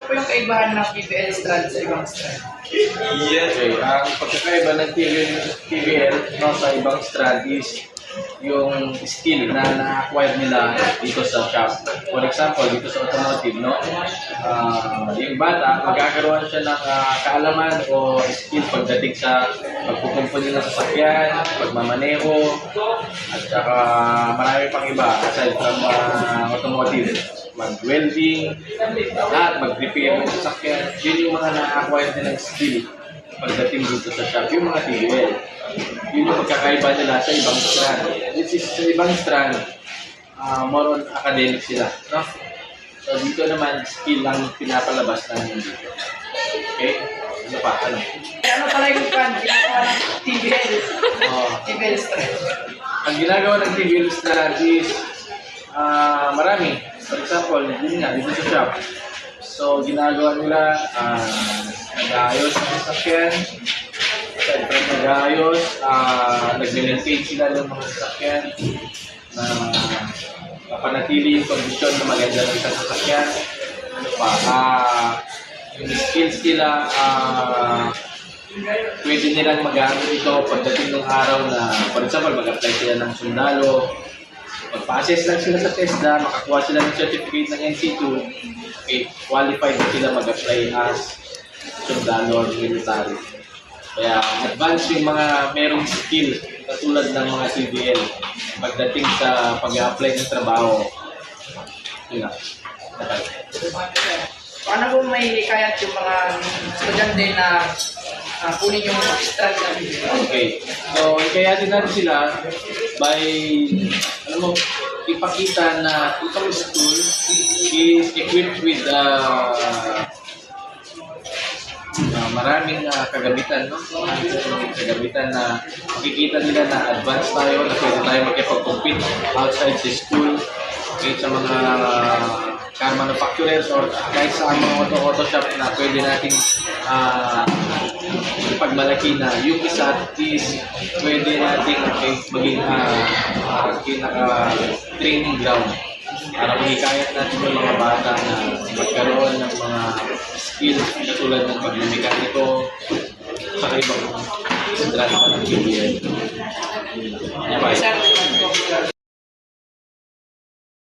Ano yung kaibahan ng PBL strand sa ibang strand? Yes, ang pagkakaiba ng TVL no, sa ibang strand is yung skill na na-acquire nila dito sa shop. For example, dito sa automotive, no? Yung bata, magkakaroon siya ng kaalaman o skill pagdating sa pagkukumpuni ng sasakyan, pagmamaneho, at saka marami pang iba aside from automotive. Mag-welding, at mag-repair ng sasakyan. Yun yung mga na-acquire nilang skill pagdating dito sa shop. Yung mga TVL. Yun yung magkakaiba nila sa ibang strand. Which is sa ibang strand, more on academic sila. No? So dito naman, skill lang pinapalabas namin dito. Okay? Ano pa? Ano? Ano pala yung ginagawa ng TBL? TBL strand. Ang ginagawa ng TVL strand is marami. For example, yun nga, dito sa shop. So, ginagawa nila, nag-aayos ng sasakyan. Siyempre, nag-aayos, nag-maintain sila ng mga sasakyan na mapanatili yung kondisyon na maganda ng isang sasakyan. Ano pa, yung skills nila, pwede nilang magamit ito pagdating ng araw na, for example, mag-apply sila ng sundalo, magpa-assess lang sila sa TESDA, makakuha sila ng certificate ng NC2, okay, qualified na sila mag-apply as sundalo or military. Kaya advance yung mga merong skill katulad ng mga TVL pagdating sa pag-apply ng trabaho. Yun na. Paano kung may kayat yung mga estudyante na kunin yung strand na PBL? Okay. So, ikayatin natin sila by, alam mo, ipakita na itong school is equipped with maraming kagamitan, no? Maraming kagamitan na makikita nila na advanced tayo, na pwede tayo makipag-compete outside the school, okay, sa mga car manufacturers or kahit sa mga auto shop na pwede nating pagmalaki na yung isa is pwede nating maging pinaka-training ground para mahikayat natin yung mga bata na magkaroon ng mga skills katulad ng pagmemekaniko sa ibang strata ng PBL.